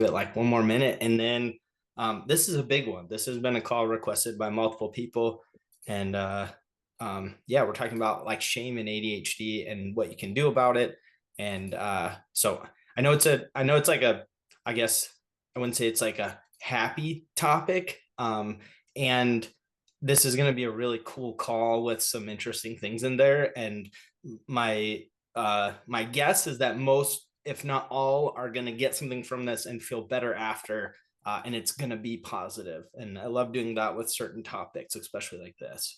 it like one more minute. And then this is a big one. This has been a call requested by multiple people. And yeah, we're talking about like shame and ADHD and what you can do about it. And so I know it's like I guess I wouldn't say it's like a happy topic. And this is going to be a really cool call with some interesting things in there. And my my guess is that most, if not all, are going to get something from this and feel better after. And it's going to be positive. And I love doing that with certain topics, especially like this.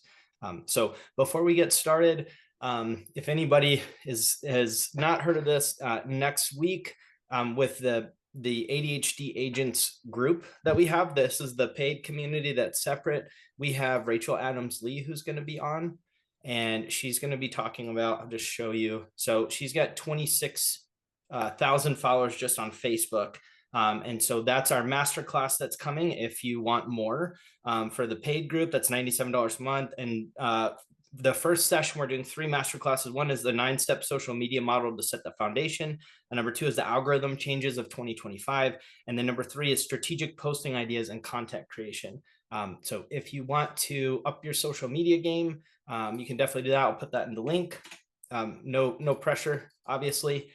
So before we get started, if anybody has not heard of this, next week with the ADHD agents group that we have, this is the paid community that's separate. We have Rachel Adams Lee who's going to be on, and she's going to be talking about, I'll just show you. So she's got 26,000 followers just on Facebook. And so that's our masterclass that's coming. If you want more for the paid group, that's $97 a month. And the first session, we're doing 3 masterclasses. One is the 9-step social media model to set the foundation. And number 2 is the algorithm changes of 2025. And then number 3 is strategic posting ideas and content creation. So if you want to up your social media game, you can definitely do that. I'll put that in the link. No pressure, obviously.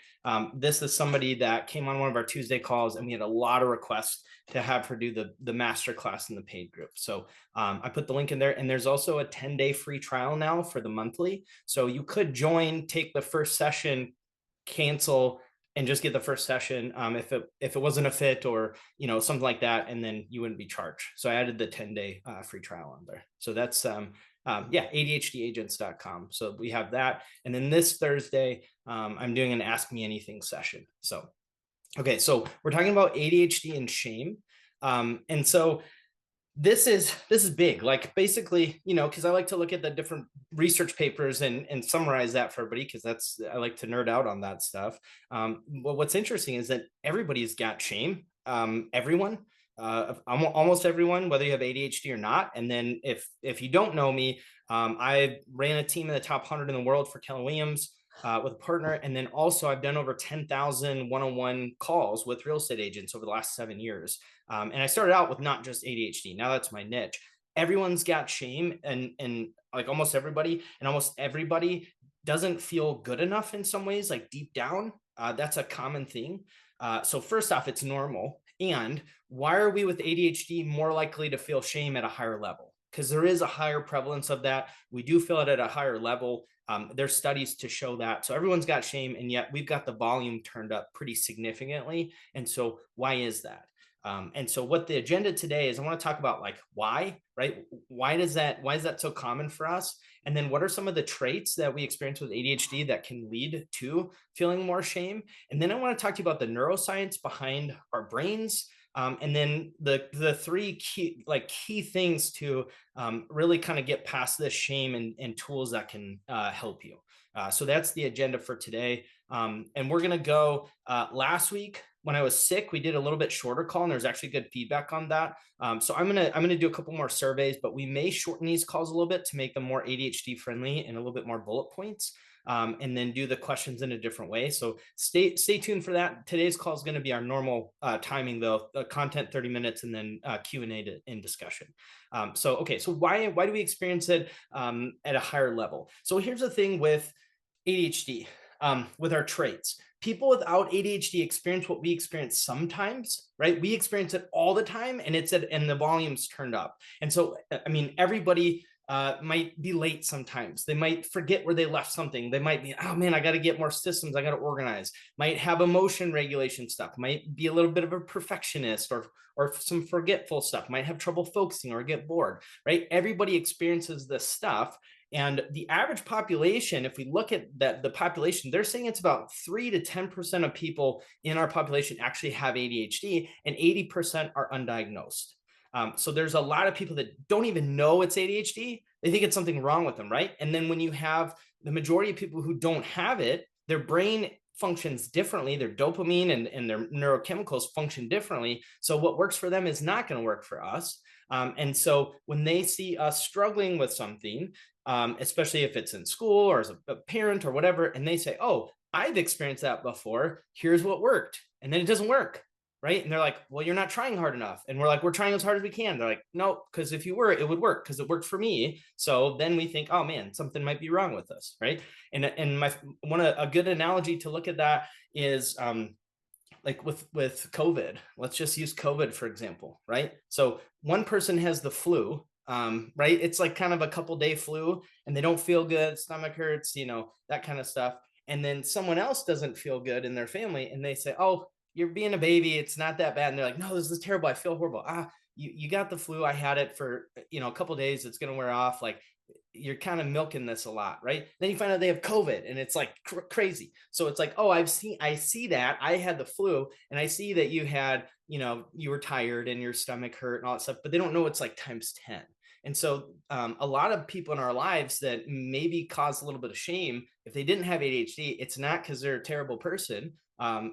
This is somebody that came on one of our Tuesday calls, and we had a lot of requests to have her do the master class in the paid group. So I put the link in there, and there's also a 10-day free trial now for the monthly. So you could join, take the first session, cancel, and just get the first session if it wasn't a fit or something like that, and then you wouldn't be charged. So I added the 10-day free trial on there. So that's yeah, ADHDagents.com. So we have that. And then this Thursday, I'm doing an Ask Me Anything session. So, okay, so we're talking about ADHD and shame. And so this is big, like basically, because I like to look at the different research papers and summarize that for everybody, because I like to nerd out on that stuff. Well, what's interesting is that everybody's got shame. Everyone, almost everyone, whether you have ADHD or not. And then if you don't know me, I ran a team in the top 100 in the world for Keller Williams with a partner. And then also I've done over 10,000 one-on-one calls with real estate agents over the last 7 years. And I started out with not just ADHD. Now that's my niche. Everyone's got shame, and like almost everybody doesn't feel good enough in some ways, like deep down. That's a common thing. So first off, it's normal. And why are we with ADHD more likely to feel shame at a higher level? Because there is a higher prevalence of that. We do feel it at a higher level. There's studies to show that. So everyone's got shame, and yet we've got the volume turned up pretty significantly. And so why is that? And so what the agenda today is, I want to talk about like why, right? Why is that so common for us? And then what are some of the traits that we experience with ADHD that can lead to feeling more shame? And then I want to talk to you about the neuroscience behind our brains. And then the 3 key things to really kind of get past this shame and tools that can help you. So that's the agenda for today. And we're going to go last week. When I was sick, we did a little bit shorter call, and there's actually good feedback on that. So I'm gonna do a couple more surveys, but we may shorten these calls a little bit to make them more ADHD friendly and a little bit more bullet points, and then do the questions in a different way. So stay tuned for that. Today's call is going to be our normal timing, though. Content 30 minutes, and then Q&A in discussion. So why do we experience it at a higher level? So here's the thing with ADHD. With our traits, people without ADHD experience what we experience sometimes, right? We experience it all the time, and and the volume's turned up. And so, I mean, everybody might be late sometimes. They might forget where they left something. They might be, oh man, I got to get more systems. I got to organize. Might have emotion regulation stuff. Might be a little bit of a perfectionist or some forgetful stuff. Might have trouble focusing or get bored, right? Everybody experiences this stuff. And the average population, if we look at the population, they're saying it's about 3 to 10% of people in our population actually have ADHD, and 80% are undiagnosed. So there's a lot of people that don't even know it's ADHD. They think it's something wrong with them, right? And then when you have the majority of people who don't have it, their brain functions differently. Their dopamine and their neurochemicals function differently. So what works for them is not going to work for us. And so when they see us struggling with something, especially if it's in school or as a parent or whatever, and they say, oh, I've experienced that before, here's what worked, and then it doesn't work. right? And they're like, well, you're not trying hard enough. And we're like, we're trying as hard as we can. They're like, no, because if you were, it would work because it worked for me. So then we think, oh man, something might be wrong with us, right? And my a good analogy to look at that is like with COVID. Let's just use COVID for example, right? So one person has the flu, right? It's like kind of a couple day flu, and they don't feel good, stomach hurts, that kind of stuff. And then someone else doesn't feel good in their family, and they say, "Oh, you're being a baby. It's not that bad." And they're like, "No, this is terrible. I feel horrible. You got the flu. I had it for a couple days. It's gonna wear off. Like you're kind of milking this a lot, right?" Then you find out they have COVID, and it's like crazy. So it's like, oh, I see that I had the flu, and I see that you had, you were tired and your stomach hurt and all that stuff, but they don't know it's like times 10. And so a lot of people in our lives that maybe cause a little bit of shame, if they didn't have ADHD, it's not because they're a terrible person.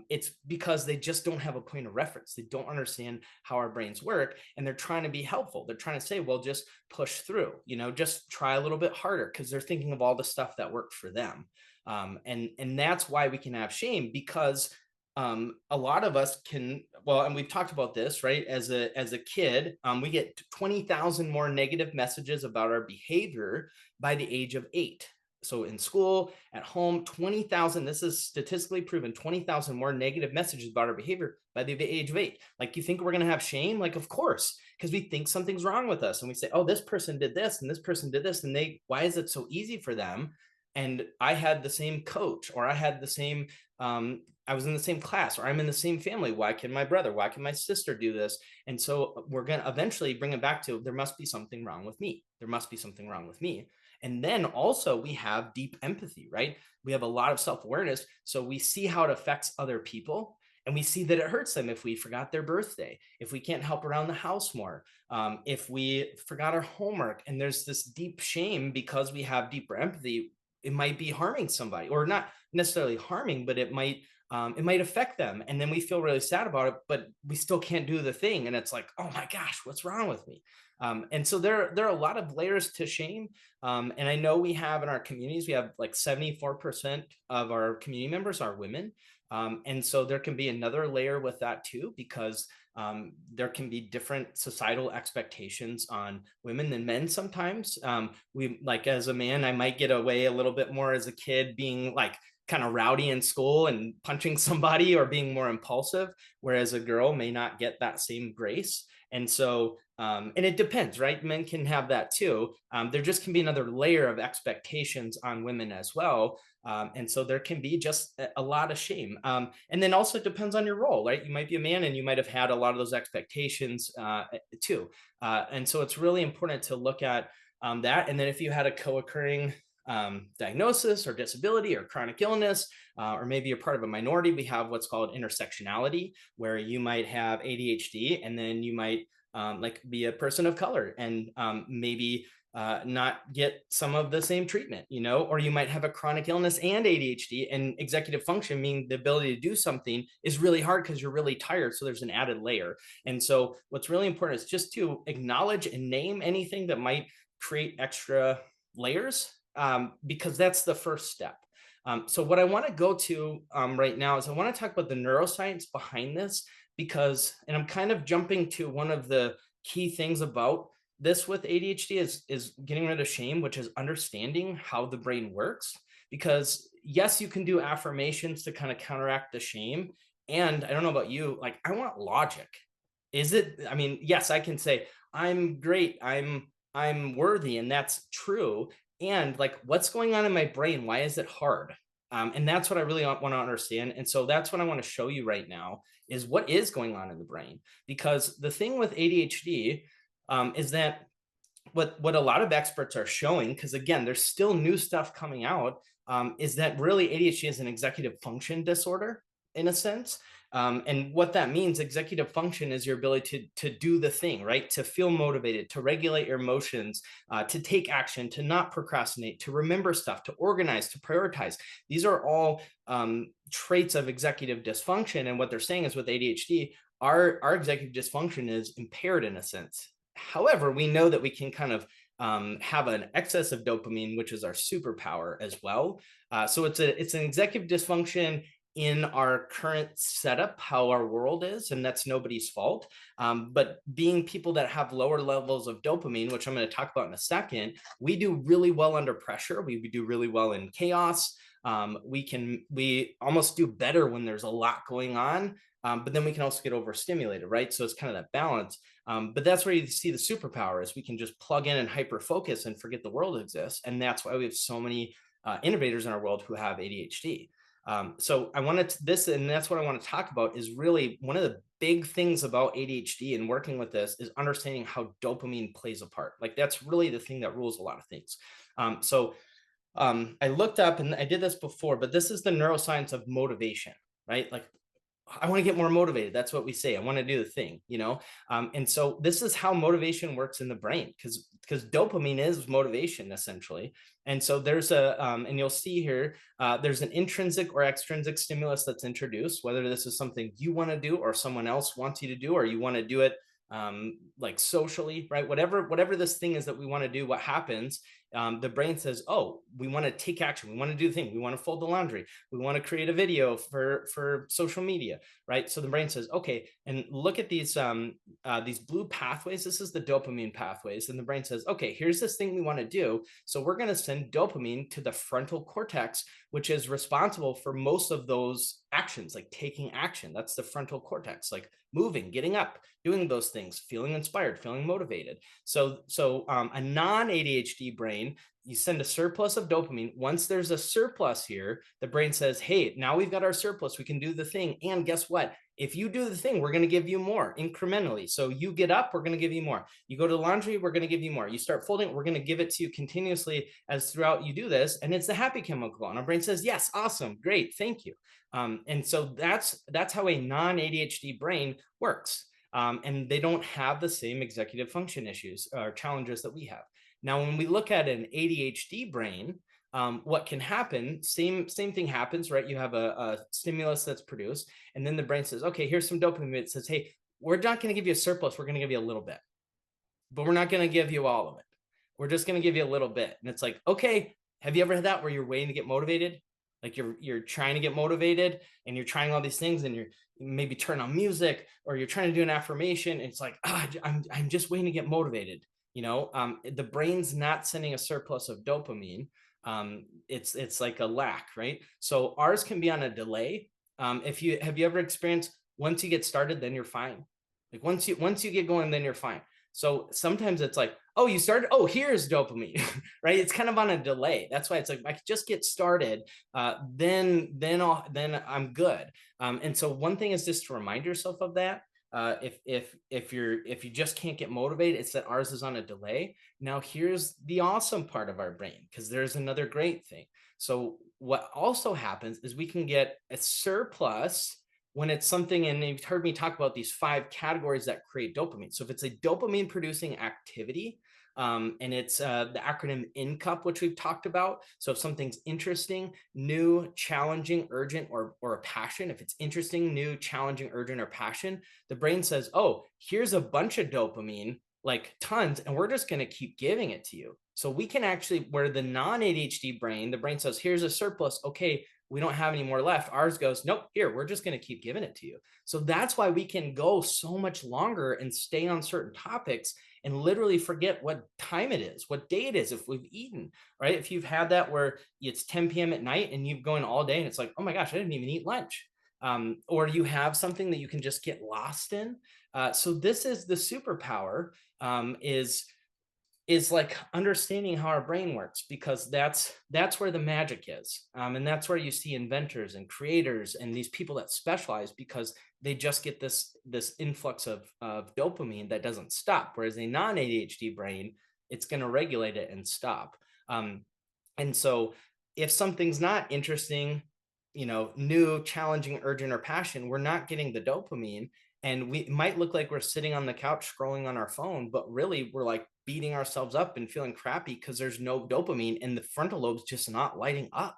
It's because they just don't have a point of reference. They don't understand how our brains work, and they're trying to be helpful. They're trying to say, well, just push through, just try a little bit harder, because they're thinking of all the stuff that worked for them. And that's why we can have shame, because a lot of us can, well, and we've talked about this, right? As a kid, we get 20,000 more negative messages about our behavior by the age of 8. So in school, at home, 20,000, this is statistically proven, 20,000 more negative messages about our behavior by the age of 8. Like, you think we're going to have shame? Like, of course, because we think something's wrong with us. And we say, oh, this person did this and this person did this. And why is it so easy for them? And I had the same coach, or I had the same, I was in the same class, or I'm in the same family. Why can my brother, why can my sister do this? And so we're going to eventually bring it back to, there must be something wrong with me. There must be something wrong with me. And then also we have deep empathy, right? We have a lot of self-awareness. So we see how it affects other people, and we see that it hurts them if we forgot their birthday, if we can't help around the house more, if we forgot our homework. And there's this deep shame because we have deeper empathy. It might be harming somebody, or not necessarily harming, but it might affect them. And then we feel really sad about it, but we still can't do the thing. And it's like, oh my gosh, what's wrong with me? And so there are a lot of layers to shame. And I know we have in our communities, we have like 74% of our community members are women. And so there can be another layer with that too, because there can be different societal expectations on women than men sometimes. We, like, as a man, I might get away a little bit more as a kid being like kind of rowdy in school and punching somebody or being more impulsive, whereas a girl may not get that same grace. And so, and it depends, right? Men can have that too. There just can be another layer of expectations on women as well. And so there can be just a lot of shame. And then also it depends on your role, right? You might be a man and you might have had a lot of those expectations too. And so it's really important to look at that. And then if you had a co-occurring diagnosis or disability or chronic illness, or maybe you're part of a minority, we have what's called intersectionality, where you might have ADHD and then you might like be a person of color and maybe not get some of the same treatment, or you might have a chronic illness and ADHD, and executive function, meaning the ability to do something, is really hard because you're really tired. So there's an added layer. And so what's really important is just to acknowledge and name anything that might create extra layers, because that's the first step. So what I want to go to right now is I want to talk about the neuroscience behind this, because, and I'm kind of jumping to one of the key things about this with ADHD is getting rid of shame, which is understanding how the brain works. Because yes, you can do affirmations to kind of counteract the shame. And I don't know about you, like, I want logic. Is it, I mean, yes, I can say I'm great, I'm worthy, and that's true. And like, what's going on in my brain? Why is it hard? And that's what I really want to understand. And so that's what I want to show you right now, is what is going on in the brain. Because the thing with ADHD is that what a lot of experts are showing, because again, there's still new stuff coming out, is that really ADHD is an executive function disorder in a sense. And what that means, executive function, is your ability to do the thing, right? To feel motivated, to regulate your emotions, to take action, to not procrastinate, to remember stuff, to organize, to prioritize. These are all traits of executive dysfunction. And what they're saying is with ADHD, our executive dysfunction is impaired in a sense. However, we know that we can kind of have an excess of dopamine, which is our superpower as well. So it's an executive dysfunction in our current setup, how our world is, and that's nobody's fault. But being people that have lower levels of dopamine, which I'm going to talk about in a second, we do really well under pressure. We do really well in chaos. We almost do better when there's a lot going on, but then we can also get overstimulated, right? So it's kind of that balance. But that's where you see the superpower is we can just plug in and hyper focus and forget the world exists. And that's why we have so many innovators in our world who have ADHD. So I wanted to, this, and that's what I want to talk about is really one of the big things about ADHD and working with this is understanding how dopamine plays a part. Like that's really the thing that rules a lot of things. I looked up and I did this before, but this is the neuroscience of motivation, right? Like I want to get more motivated. That's what we say. I want to do the thing, you know? And so this is how motivation works in the brain because dopamine is motivation essentially. And so there's and you'll see here, there's an intrinsic or extrinsic stimulus that's introduced, whether this is something you want to do or someone else wants you to do, or you want to do it like socially, right? Whatever this thing is that we want to do, what happens, the brain says, oh, we want to take action. We want to do the thing. We want to fold the laundry. We want to create a video for social media, right? So the brain says, okay, and look at these blue pathways. This is the dopamine pathways. And the brain says, okay, here's this thing we want to do. So we're going to send dopamine to the frontal cortex, which is responsible for most of those actions, like taking action. That's the frontal cortex, like moving, getting up, doing those things, feeling inspired, feeling motivated. So a non-ADHD brain, you send a surplus of dopamine. Once there's a surplus here, the brain says, hey, now we've got our surplus. We can do the thing. And guess what? If you do the thing, we're going to give you more incrementally. So you get up, we're going to give you more. You go to laundry, we're going to give you more. You start folding, we're going to give it to you continuously as throughout you do this. And it's the happy chemical. And our brain says, yes, awesome, great, thank you. And so that's how a non-ADHD brain works. And they don't have the same executive function issues or challenges that we have. Now, when we look at an ADHD brain, what can happen, same thing happens, right? You have a stimulus that's produced, and then the brain says, okay, here's some dopamine. It says, hey, we're not going to give you a surplus. We're going to give you a little bit, but we're not going to give you all of it. We're just going to give you a little bit. And it's like, okay, have you ever had that where you're waiting to get motivated? Like you're trying to get motivated and you're trying all these things and you're maybe turn on music or you're trying to do an affirmation. And it's like, I'm just waiting to get motivated. You know, the brain's not sending a surplus of dopamine. It's like a lack, right? So ours can be on a delay. Have you ever experienced once you get started, then you're fine. Like once you get going, then you're fine. So sometimes it's like, oh, you started, oh, here's dopamine, right? It's kind of on a delay. That's why it's like, I could just get started, then I'm good. And so one thing is just to remind yourself of that. If you just can't get motivated, it's that ours is on a delay. Now here's the awesome part of our brain, because there's another great thing. So what also happens is we can get a surplus when it's something, and you've heard me talk about these 5 categories that create dopamine. So if it's a dopamine producing activity, and it's the acronym INCUP, which we've talked about. So if something's interesting, new, challenging, urgent, or a passion, if it's interesting, new, challenging, urgent, or passion, the brain says, oh, here's a bunch of dopamine, like tons, and we're just going to keep giving it to you. So we can actually, where the non-ADHD brain, the brain says, here's a surplus. Okay, we don't have any more left. Ours goes, nope, here, we're just going to keep giving it to you. So that's why we can go so much longer and stay on certain topics and literally forget what time it is, what day it is, if we've eaten, right? If you've had that where it's 10 p.m. at night and you've going all day and it's like, oh my gosh, I didn't even eat lunch. Or you have something that you can just get lost in. So this is the superpower, is like understanding how our brain works, because that's where the magic is. And that's where you see inventors and creators and these people that specialize, because they just get this influx of dopamine that doesn't stop. Whereas a non-ADHD brain, it's going to regulate it and stop. And so if something's not interesting, new, challenging, urgent, or passion, we're not getting the dopamine. And we might look like we're sitting on the couch scrolling on our phone, but really we're like beating ourselves up and feeling crappy because there's no dopamine and the frontal lobe's just not lighting up.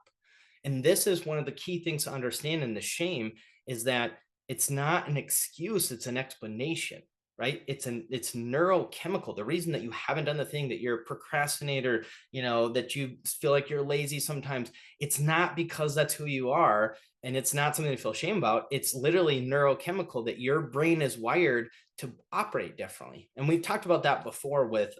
And this is one of the key things to understand in the shame, is that it's not an excuse, it's an explanation. right? It's neurochemical. The reason that you haven't done the thing, that you're a procrastinator, that you feel like you're lazy sometimes, it's not because that's who you are, and it's not something to feel shame about. It's literally neurochemical, that your brain is wired to operate differently. And we've talked about that before with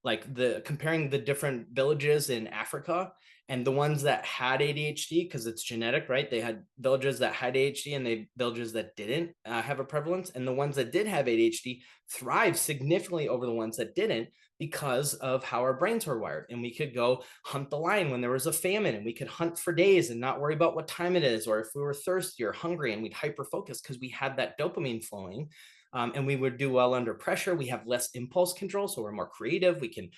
like the comparing the different villages in Africa, and the ones that had ADHD, because it's genetic, right? They had villages that had ADHD, and they villages that didn't have a prevalence. And the ones that did have ADHD thrived significantly over the ones that didn't, because of how our brains were wired. And we could go hunt the lion when there was a famine, and we could hunt for days and not worry about what time it is, or if we were thirsty or hungry, and we'd hyper focus because we had that dopamine flowing. And we would do well under pressure. We have less impulse control, so we're more creative. We can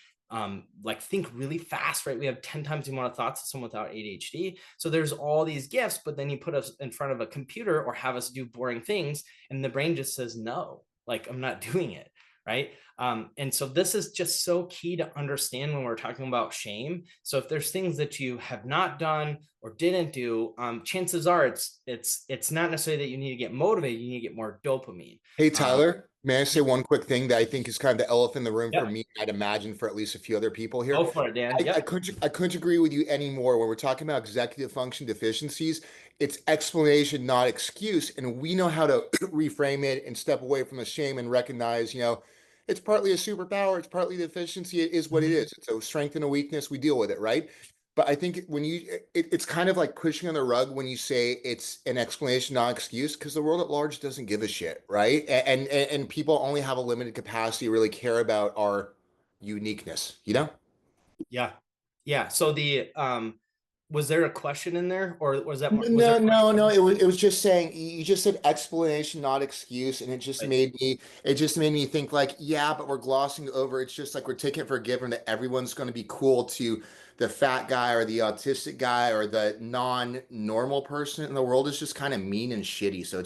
like think really fast, right? We have 10 times the amount of thoughts as someone without ADHD. So there's all these gifts, but then you put us in front of a computer or have us do boring things, and the brain just says, no, like, I'm not doing it. Right. And so this is just so key to understand when we're talking about shame. So if there's things that you have not done or didn't do, chances are it's not necessarily that you need to get motivated. You need to get more dopamine. Hey, Tyler, may I say one quick thing that I think is kind of the elephant in the room for Yep. me? I'd imagine for at least a few other people here. Go for it, Dan. I Yep. couldn't agree with you anymore. When we're talking about executive function deficiencies, it's explanation, not excuse. And we know how to reframe it and step away from the shame and recognize, it's partly a superpower, it's partly deficiency. It is what it Mhm. is. It's a strength and a weakness. We deal with it, right? But I think it's kind of like pushing on the rug when you say it's an explanation, not excuse, because the world at large doesn't give a shit, right? And people only have a limited capacity to really care about our uniqueness, you know? Yeah. Yeah. So was there a question in there, or was there No, a no, no. question? It was just saying you just said explanation, not excuse, and Right. it just made me think like, yeah, but we're glossing over. It's just like we're taking it for given that everyone's going to be cool to the fat guy or the autistic guy or the non-normal person in the world is just kind of mean and shitty. So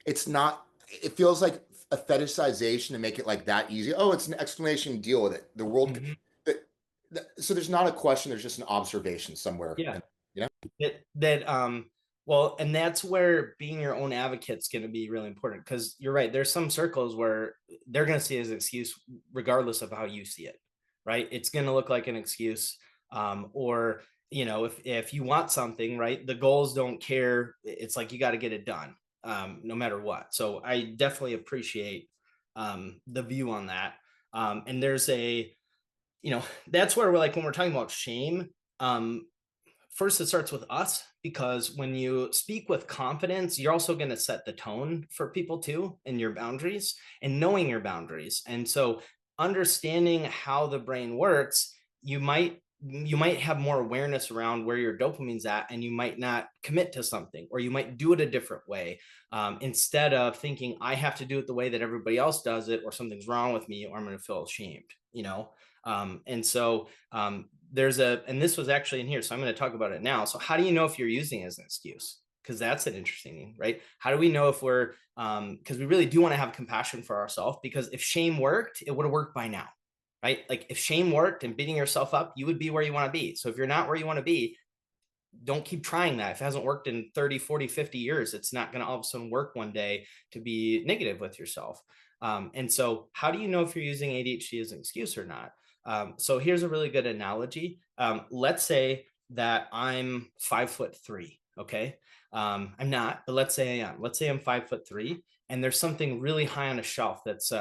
it's not. It feels like a fetishization to make it like that easy. Oh, it's an explanation. Deal with it. The world. Mhm. the- so there's not a question. There's just an observation somewhere. Yeah. You know? Well, and that's where being your own advocate's going to be really important, because you're right. There's some circles where they're going to see it as an excuse regardless of how you see it, right? It's going to look like an excuse. Or if you want something, right, the goals don't care. It's like you got to get it done, no matter what. So I definitely appreciate the view on that. And there's that's where we're like, when we're talking about shame, um, first it starts with us, because when you speak with confidence, you're also going to set the tone for people too, and your boundaries, and knowing your boundaries. And so understanding how the brain works, you might have more awareness around where your dopamine's at, and you might not commit to something, or you might do it a different way, instead of thinking I have to do it the way that everybody else does it, or something's wrong with me, or I'm going to feel ashamed. And so and this was actually in here, so I'm going to talk about it now. So how do you know if you're using it as an excuse? Because that's an interesting thing, right? How do we know if we're because we really do want to have compassion for ourselves, because if shame worked, it would have worked by now, right? Like if shame worked and beating yourself up, you would be where you want to be. So if you're not where you want to be, don't keep trying that. If it hasn't worked in 30, 40, 50 years, it's not going to all of a sudden work one day to be negative with yourself. And so how do you know if you're using ADHD as an excuse or not? So here's a really good analogy. Let's say that I'm 5'3". Okay. I'm not, but let's say I am. Let's say I'm 5'3", and there's something really high on a shelf it's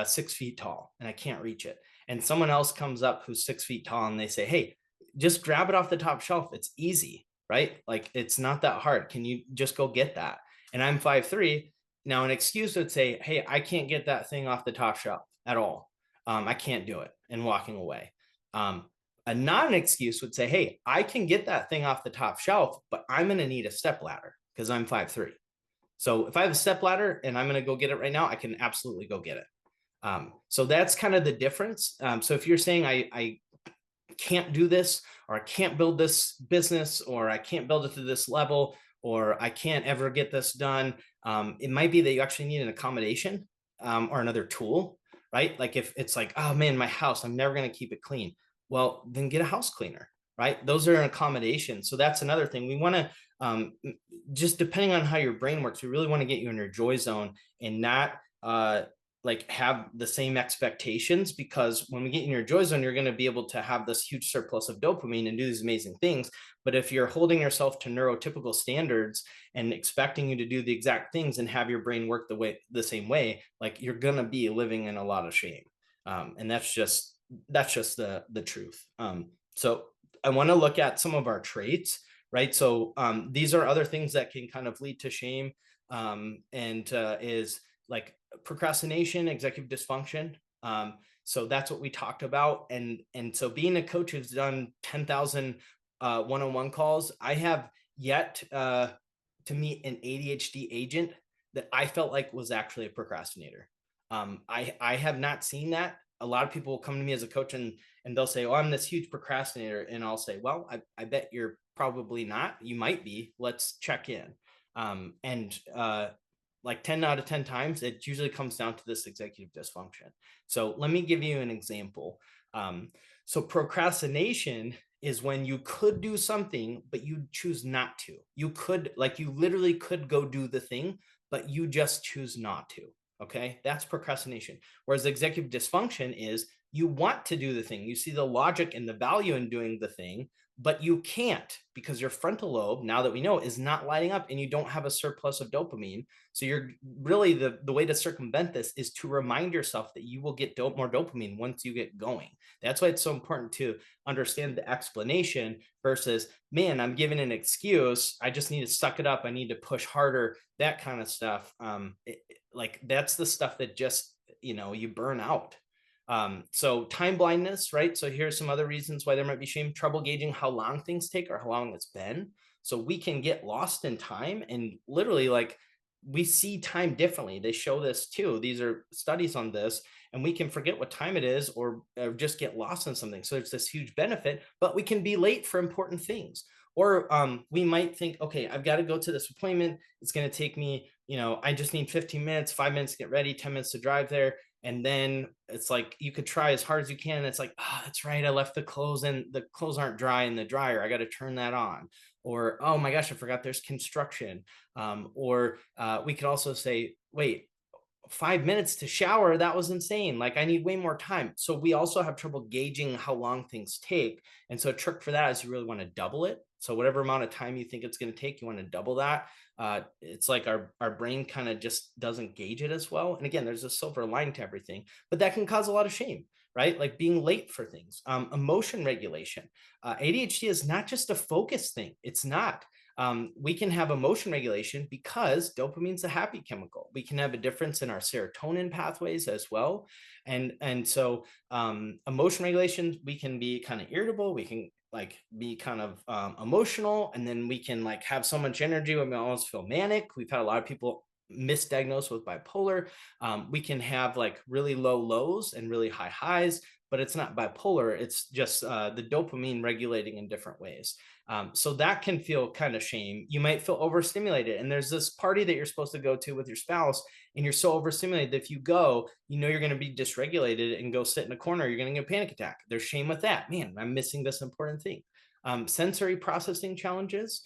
6 feet tall, and I can't reach it. And someone else comes up who's 6 feet tall, and they say, hey, just grab it off the top shelf. It's easy, right? Like it's not that hard. Can you just go get that? And I'm 5'3". Now an excuse would say, hey, I can't get that thing off the top shelf at all. I can't do it, and walking away. A non-excuse would say, hey, I can get that thing off the top shelf, but I'm going to need a step ladder because I'm 5'3". So if I have a step ladder and I'm going to go get it right now, I can absolutely go get it. So that's kind of the difference. So if you're saying I can't do this, or I can't build this business, or I can't build it to this level, or I can't ever get this done, it might be that you actually need an accommodation, or another tool, right? Like if it's like, oh man, my house, I'm never going to keep it clean. Well, then get a house cleaner, right? Those are an accommodation. So that's another thing. We want to, just depending on how your brain works, we really want to get you in your joy zone, and not like have the same expectations, because when we get in your joy zone, you're going to be able to have this huge surplus of dopamine and do these amazing things. But if you're holding yourself to neurotypical standards and expecting you to do the exact things and have your brain work the same way, like you're going to be living in a lot of shame. And that's just the truth. So I want to look at some of our traits, right? So these are other things that can kind of lead to shame, and is like procrastination, executive dysfunction. So that's what we talked about. And so being a coach who's done 10,000 one-on-one calls, I have yet to meet an ADHD agent that I felt like was actually a procrastinator. I have not seen that. A lot of people will come to me as a coach and they'll say, "Oh, I'm this huge procrastinator," and I'll say, "Well, I bet you're probably not. You might be. Let's check in." And like 10 out of 10 times, it usually comes down to this executive dysfunction. So let me give you an example. So procrastination is when you could do something, but you choose not to. You could, like, you literally could go do the thing, but you just choose not to. Okay. That's procrastination. Whereas executive dysfunction is you want to do the thing. You see the logic and the value in doing the thing, but you can't because your frontal lobe, now that we know, is not lighting up and you don't have a surplus of dopamine. So you're really, the way to circumvent this is to remind yourself that you will get more dopamine once you get going. That's why it's so important to understand the explanation versus, man, I'm giving an excuse. I just need to suck it up. I need to push harder, that kind of stuff. Like that's the stuff that just, you burn out. So time blindness, right? So here's some other reasons why there might be shame: trouble gauging how long things take or how long it's been. So we can get lost in time and literally, like, we see time differently. They show this too. These are studies on this, and we can forget what time it is or just get lost in something. So it's this huge benefit, but we can be late for important things. Or we might think, okay, I've got to go to this appointment. It's going to take me, I just need 15 minutes, 5 minutes to get ready, 10 minutes to drive there. And then it's like you could try as hard as you can. And it's like, oh, that's right, I left the clothes and the clothes aren't dry in the dryer. I got to turn that on. Or, oh my gosh, I forgot there's construction. Or we could also say, wait, 5 minutes to shower, that was insane. Like, I need way more time. So we also have trouble gauging how long things take. And so a trick for that is you really want to double it. So whatever amount of time you think it's going to take, you want to double that. It's like our brain kind of just doesn't gauge it as well. And again, there's a silver line to everything, but that can cause a lot of shame, right? Like being late for things. Emotion regulation. ADHD is not just a focus thing. It's not. We can have emotion regulation because dopamine's a happy chemical. We can have a difference in our serotonin pathways as well. And so emotion regulation, we can be kind of irritable. We can like be kind of emotional, and then we can like have so much energy when we almost feel manic. We've had a lot of people misdiagnosed with bipolar. We can have like really low lows and really high highs, but it's not bipolar. It's just the dopamine regulating in different ways. So that can feel kind of shame. You might feel overstimulated, and there's this party that you're supposed to go to with your spouse, and you're so overstimulated that if you go, you're going to be dysregulated and go sit in a corner. You're going to get a panic attack. There's shame with that. Man, I'm missing this important thing. Sensory processing challenges.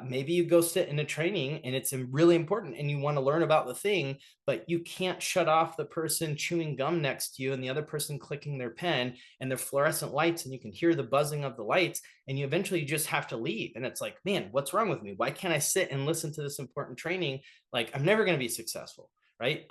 Maybe you go sit in a training and it's really important and you want to learn about the thing, but you can't shut off the person chewing gum next to you and the other person clicking their pen and their fluorescent lights, and you can hear the buzzing of the lights, and you eventually just have to leave. And it's like, man, what's wrong with me? Why can't I sit and listen to this important training? Like, I'm never going to be successful. Right?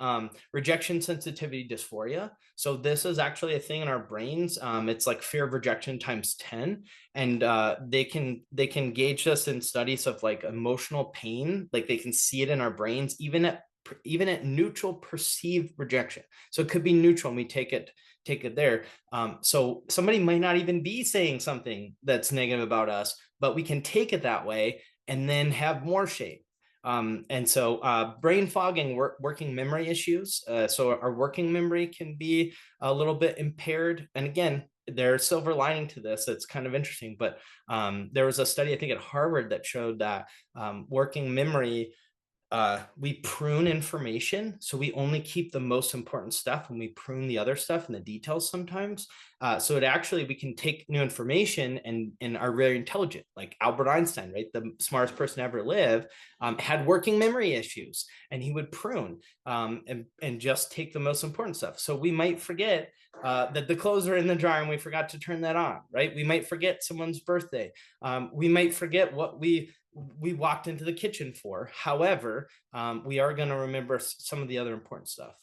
Rejection sensitivity dysphoria. So this is actually a thing in our brains. It's like fear of rejection times 10. And they can gauge this in studies of like emotional pain. Like they can see it in our brains, even at neutral perceived rejection. So it could be neutral and we take it there. So somebody might not even be saying something that's negative about us, but we can take it that way and then have more shame. And so brain fog and working memory issues. So our working memory can be a little bit impaired. And again, there's silver lining to this. It's kind of interesting, but there was a study, I think at Harvard, that showed that working memory we prune information. So we only keep the most important stuff and we prune the other stuff and the details sometimes. So it actually, we can take new information and are very intelligent. Like Albert Einstein, right? The smartest person ever live, had working memory issues, and he would prune and just take the most important stuff. So we might forget that the clothes are in the dryer and we forgot to turn that on, right? We might forget someone's birthday. We might forget what we walked into the kitchen for. However, we are going to remember some of the other important stuff.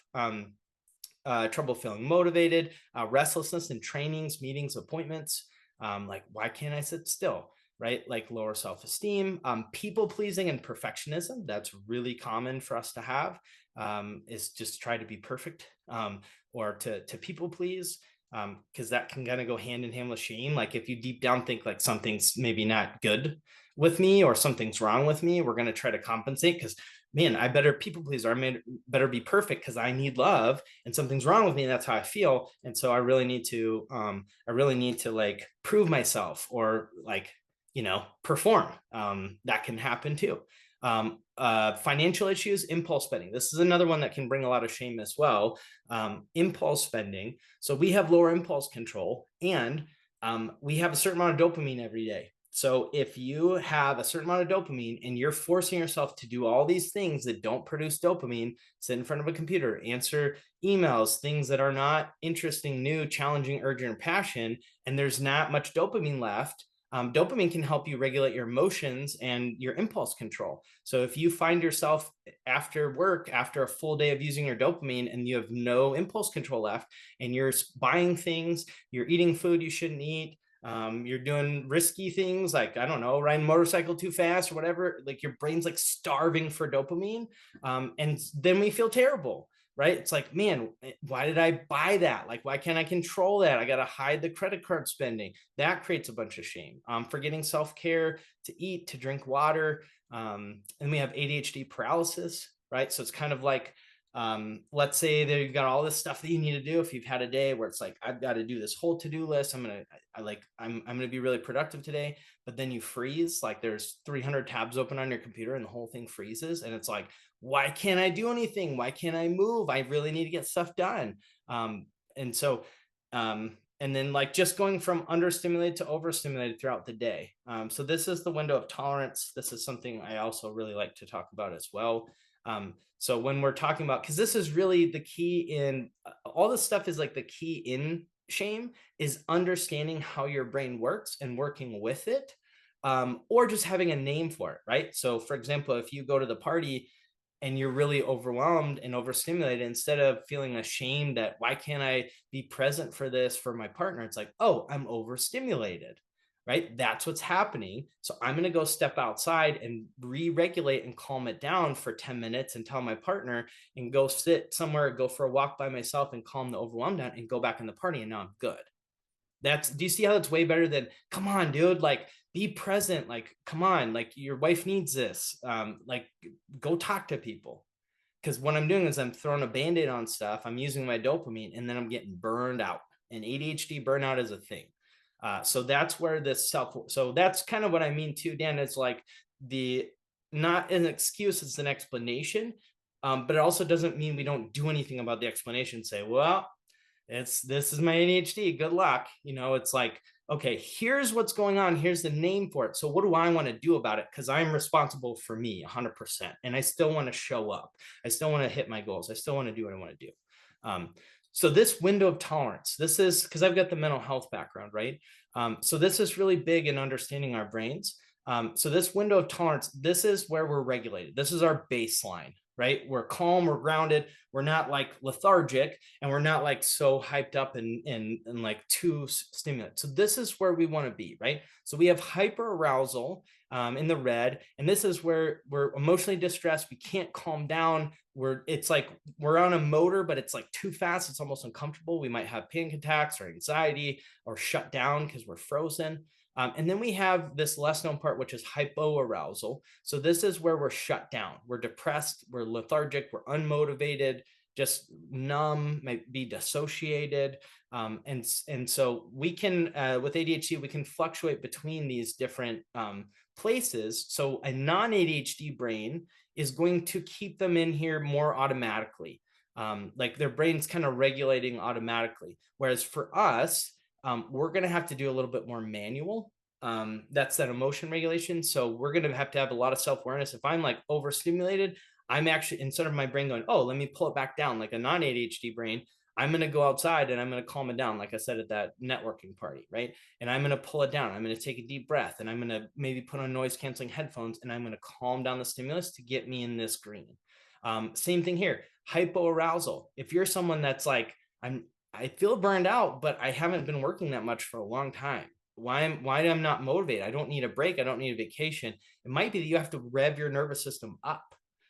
Trouble feeling motivated, restlessness in trainings, meetings, appointments. Like, why can't I sit still? Right? Like lower self-esteem, people pleasing and perfectionism. That's really common for us to have, is just try to be perfect, or to people please, because that can kind of go hand in hand with shame. Like if you deep down think like something's maybe not good with me or something's wrong with me, we're going to try to compensate because, man, I better people pleaser. Better be perfect because I need love and something's wrong with me. And that's how I feel. And so I really need to, like prove myself or like, perform. That can happen too. Financial issues, impulse spending. This is another one that can bring a lot of shame as well. Impulse spending. So we have lower impulse control, and we have a certain amount of dopamine every day. So if you have a certain amount of dopamine and you're forcing yourself to do all these things that don't produce dopamine, sit in front of a computer, answer emails, things that are not interesting, new, challenging, urgent, or passion, and there's not much dopamine left, dopamine can help you regulate your emotions and your impulse control. So if you find yourself after work, after a full day of using your dopamine, and you have no impulse control left, and you're buying things, you're eating food you shouldn't eat, you're doing risky things like, I don't know, riding a motorcycle too fast or whatever, like your brain's like starving for dopamine. And then we feel terrible, right? It's like, man, why did I buy that? Like, why can't I control that? I got to hide the credit card spending. That creates a bunch of shame. Forgetting self-care, to eat, to drink water. And we have ADHD paralysis, right? So it's kind of like, let's say that you've got all this stuff that you need to do. If you've had a day where it's like, I've got to do this whole to-do list, I'm going to be really productive today, but then you freeze, like there's 300 tabs open on your computer and the whole thing freezes. And it's like, why can't I do anything? Why can't I move? I really need to get stuff done. And so, and then like just going from understimulated to overstimulated throughout the day. So this is the window of tolerance. This is something I also really like to talk about as well. So when we're talking about, because this is really the key in all this stuff, is like the key in shame is understanding how your brain works and working with it, or just having a name for it, right? So for example, if you go to the party and you're really overwhelmed and overstimulated, instead of feeling ashamed that why can't I be present for this for my partner, it's like, oh, I'm overstimulated, right? That's what's happening. So I'm going to go step outside and re-regulate and calm it down for 10 minutes and tell my partner, and go sit somewhere, go for a walk by myself and calm the overwhelm down and go back in the party. And now I'm good. Do you see how that's way better than, come on, dude, like be present, like, come on, like your wife needs this, like go talk to people. Because what I'm doing is I'm throwing a band-aid on stuff, I'm using my dopamine, and then I'm getting burned out. And ADHD burnout is a thing. So that's where so that's kind of what I mean too, Dan. It's like the, not an excuse, it's an explanation. But it also doesn't mean we don't do anything about the explanation. Say, well, this is my ADHD. Good luck. It's like, okay, here's what's going on. Here's the name for it. So what do I want to do about it? Because I'm responsible for me 100%. And I still want to show up. I still want to hit my goals. I still want to do what I want to do. So this window of tolerance, this is because I've got the mental health background, right? So this is really big in understanding our brains. So this window of tolerance, this is where we're regulated. This is our baseline, right? We're calm, we're grounded, we're not like lethargic, and we're not like so hyped up and like too stimulant. So this is where we want to be, right? So we have hyper arousal in the red, and this is where we're emotionally distressed. We can't calm down. It's like we're on a motor, but it's like too fast. It's almost uncomfortable. We might have panic attacks or anxiety or shut down because we're frozen. And then we have this less known part, which is hypoarousal. So this is where we're shut down. We're depressed, we're lethargic, we're unmotivated, just numb, might be dissociated. And so we can, with ADHD, we can fluctuate between these different places. So a non-ADHD brain is going to keep them in here more automatically. Like their brain's kind of regulating automatically. Whereas for us, we're going to have to do a little bit more manual. That's that emotion regulation. So we're going to have a lot of self-awareness. If I'm like overstimulated, I'm actually, instead of my brain going, oh, let me pull it back down like a non-ADHD brain, I'm going to go outside and I'm going to calm it down, like I said at that networking party, right? And I'm going to pull it down. I'm going to take a deep breath and I'm going to maybe put on noise canceling headphones and I'm going to calm down the stimulus to get me in this green. Same thing here, hypoarousal. If you're someone that's like, I feel burned out, but I haven't been working that much for a long time. Why I'm not motivated? I don't need a break. I don't need a vacation. It might be that you have to rev your nervous system up.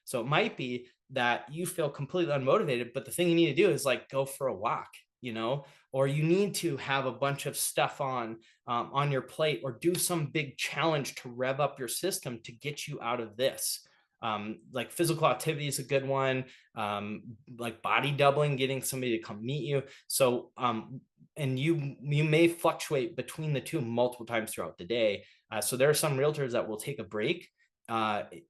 So it might be that you feel completely unmotivated, but the thing you need to do is like go for a walk, or you need to have a bunch of stuff on your plate, or do some big challenge to rev up your system to get you out of this. Like physical activity is a good one, like body doubling, getting somebody to come meet you. So and you may fluctuate between the two multiple times throughout the day. So there are some realtors that will take a break.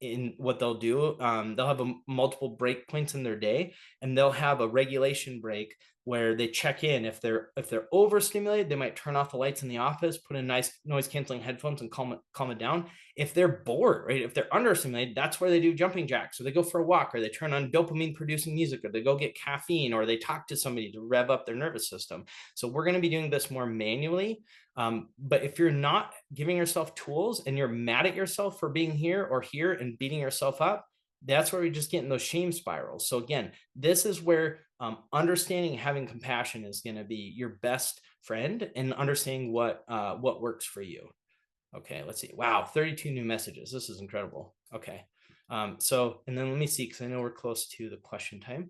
In what they'll do, they'll have multiple break points in their day, and they'll have a regulation break where they check in. If they're overstimulated, they might turn off the lights in the office, put in nice noise canceling headphones, and calm it down. If they're bored, right, if they're understimulated, that's where they do jumping jacks, or they go for a walk, or they turn on dopamine producing music, or they go get caffeine, or they talk to somebody to rev up their nervous system. So we're going to be doing this more manually. But if you're not giving yourself tools and you're mad at yourself for being here or here and beating yourself up, that's where we just get in those shame spirals. So again, this is where understanding and having compassion is going to be your best friend, and understanding what works for you. Okay, let's see. Wow, 32 new messages. This is incredible. Okay. So, and then let me see, because I know we're close to the question time.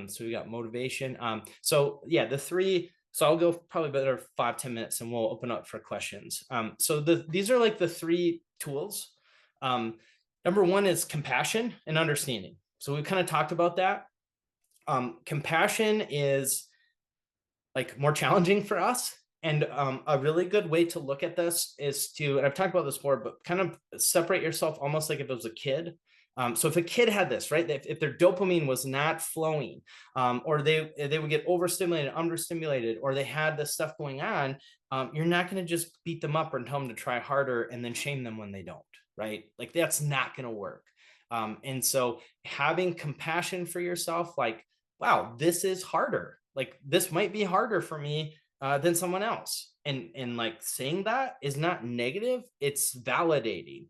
So we got motivation. So yeah, so I'll go probably better 5-10 minutes and we'll open up for questions. So these are like the 3 tools. Number 1 is compassion and understanding. So we kind of talked about that. Compassion is like more challenging for us. And a really good way to look at this is to, and I've talked about this before, but kind of separate yourself almost like if it was a kid. So if a kid had this, right, if their dopamine was not flowing, or they would get overstimulated, understimulated, or they had this stuff going on, you're not going to just beat them up or tell them to try harder and then shame them when they don't, right? Like that's not going to work. And so having compassion for yourself, like, wow, this is harder. Like this might be harder for me than someone else. And like saying that is not negative, it's validating.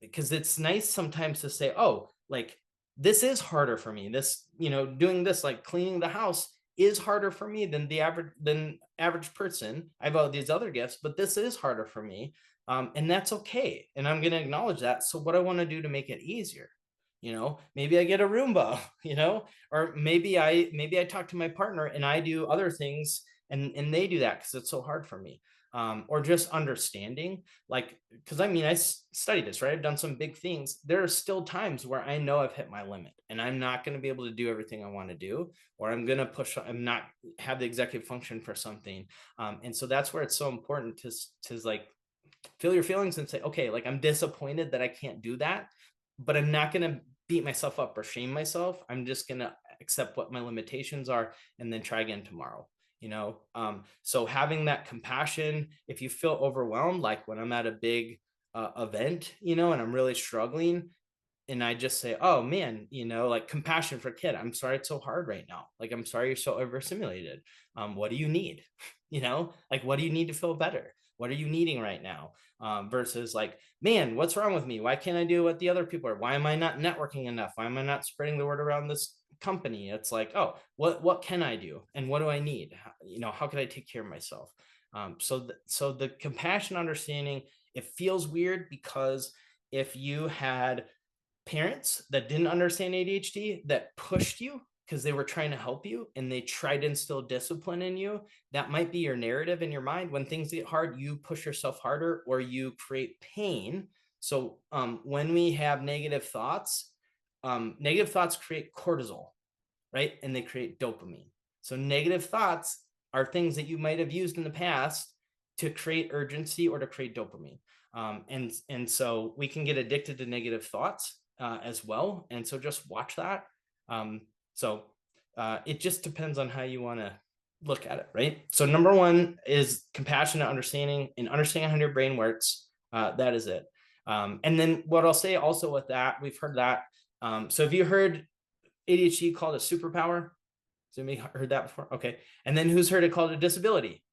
Because it's nice sometimes to say, oh, like this is harder for me. This, doing this, like cleaning the house is harder for me than the average person. I have all these other gifts, but this is harder for me. And that's okay. And I'm going to acknowledge that. So what I want to do to make it easier, maybe I get a Roomba, or maybe I talk to my partner and I do other things and they do that because it's so hard for me. Or just understanding, like, because I studied this, right? I've done some big things. There are still times where I know I've hit my limit and I'm not going to be able to do everything I want to do, or I'm going to I'm not have the executive function for something. And so that's where it's so important to like feel your feelings and say, okay, like I'm disappointed that I can't do that, but I'm not going to beat myself up or shame myself. I'm just going to accept what my limitations are and then try again tomorrow. So having that compassion, if you feel overwhelmed, like when I'm at a big event, and I'm really struggling, and I just say, oh man, like compassion for kid, I'm sorry it's so hard right now. Like, I'm sorry you're so overstimulated. What do you need? Like, what do you need to feel better? What are you needing right now? Versus like, man, what's wrong with me? Why can't I do what the other people are? Why am I not networking enough? Why am I not spreading the word around this company? It's like, oh, what can I do? And what do I need? How can I take care of myself? So the compassion understanding, it feels weird because if you had parents that didn't understand ADHD that pushed you because they were trying to help you and they tried to instill discipline in you, that might be your narrative in your mind. When things get hard, you push yourself harder or you create pain. So when we have negative thoughts create cortisol, right? And they create dopamine. So negative thoughts are things that you might have used in the past to create urgency or to create dopamine. And so we can get addicted to negative thoughts as well. And so just watch that. So it just depends on how you want to look at it, right? So number one is compassionate understanding and understanding how your brain works. That is it. And then what I'll say also with that, we've heard that. So have you heard ADHD called a superpower? Has anybody heard that before? Okay. And then who's heard it called a disability?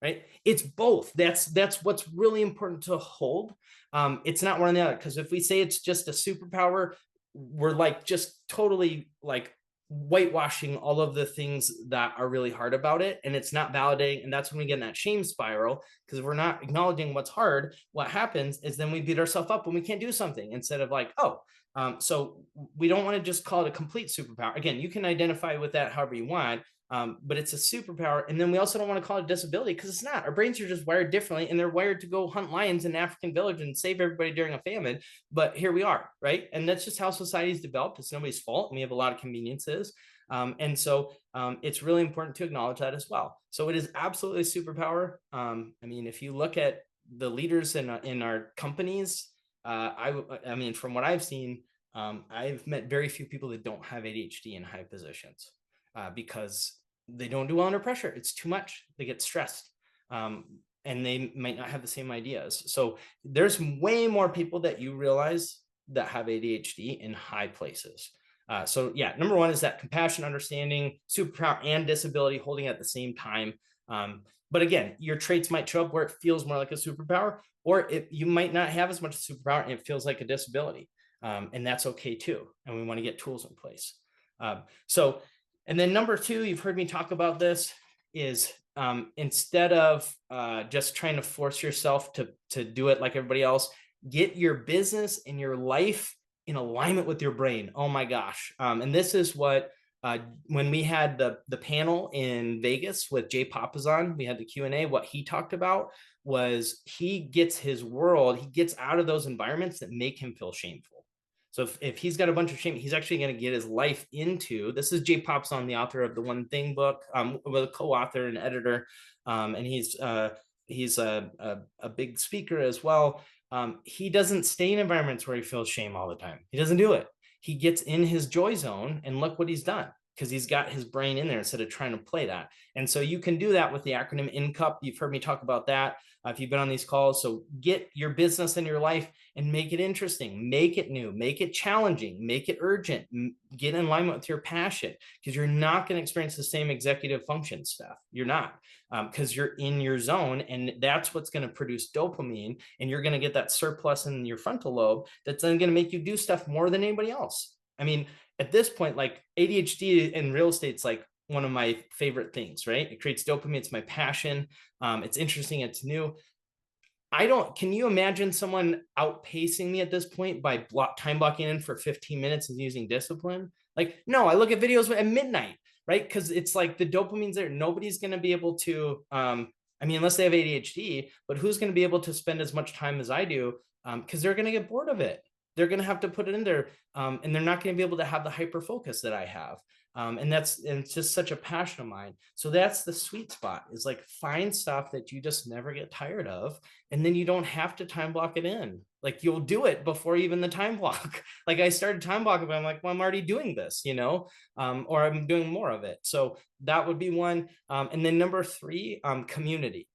Right? It's both. That's what's really important to hold. It's not one or the other, because if we say it's just a superpower, we're like just totally like whitewashing all of the things that are really hard about it, and it's not validating. And that's when we get in that shame spiral, because if we're not acknowledging what's hard, what happens is then we beat ourselves up when we can't do something, instead of like, oh, so we don't want to just call it a complete superpower. Again, you can identify with that however you want, but it's a superpower. And then we also don't want to call it disability, because it's not. Our brains are just wired differently, and they're wired to go hunt lions in an African village and save everybody during a famine. But here we are, right? And that's just how society's developed. It's nobody's fault. And we have a lot of conveniences. And so it's really important to acknowledge that as well. So it is absolutely a superpower. I mean, if you look at the leaders in our companies, I mean, from what I've seen, I've met very few people that don't have ADHD in high positions, because they don't do well under pressure. It's too much. They get stressed. And they might not have the same ideas. So there's way more people that you realize that have ADHD in high places. So yeah, number one is that compassion, understanding, superpower, and disability holding at the same time. But again, your traits might show up where it feels more like a superpower, or you might not have as much superpower and it feels like a disability. And that's okay too. And we want to get tools in place. And then number two, you've heard me talk about this, is instead of just trying to force yourself to do it like everybody else, get your business and your life in alignment with your brain. Oh my gosh. And this is what, when we had the panel in Vegas with Jay Papasan, we had the Q&A, what he talked about was he gets out of those environments that make him feel shameful. So if he's got a bunch of shame, he's actually going to get his life into, this is Jay Papasan, the author of the One Thing book, with a co-author and editor. And he's a big speaker as well. He doesn't stay in environments where he feels shame all the time. He doesn't do it. He gets in his joy zone, and look what he's done, because he's got his brain in there instead of trying to play that. And so you can do that with the acronym INCUP. You've heard me talk about that if you've been on these calls. So get your business and your life and make it interesting, make it new, make it challenging, make it urgent, get in alignment with your passion, because you're not going to experience the same executive function stuff. You're not, because you're in your zone, and that's what's going to produce dopamine, and you're going to get that surplus in your frontal lobe that's then going to make you do stuff more than anybody else. I mean, at this point, like ADHD in real estate's like one of my favorite things, right? It creates dopamine. It's my passion. It's interesting. It's new. Can you imagine someone outpacing me at this point by time blocking in for 15 minutes and using discipline? Like, no, I look at videos at midnight, right? Because it's like the dopamine's there. Nobody's going to be able to, I mean, unless they have ADHD, but who's going to be able to spend as much time as I do? Because they're going to get bored of it. They're going to have to put it in there, and they're not going to be able to have the hyper focus that I have. And it's just such a passion of mine. So that's the sweet spot, is like find stuff that you just never get tired of. And then you don't have to time block it in. Like you'll do it before even the time block. Like I started time blocking, but I'm like, well, I'm already doing this, or I'm doing more of it. So that would be one. And then number three, community.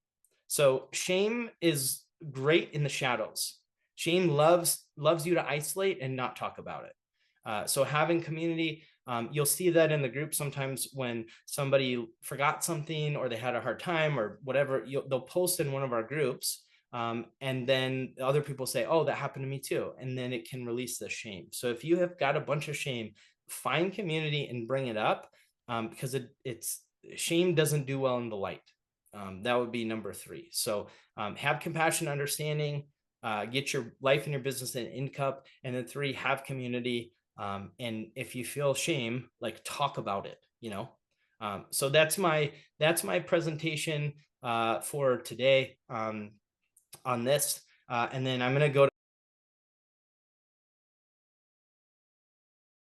So shame is great in the shadows. Shame loves you to isolate and not talk about it. So having community, you'll see that in the group sometimes when somebody forgot something or they had a hard time or whatever, they'll post in one of our groups, and then other people say, oh, that happened to me too. And then it can release the shame. So if you have got a bunch of shame, find community and bring it up, because shame doesn't do well in the light. That would be number three. So have compassion, understanding, get your life and your business in INCUP, and then three, have community. And if you feel shame, like talk about it, so that's my presentation for today on this. And then I'm going to go to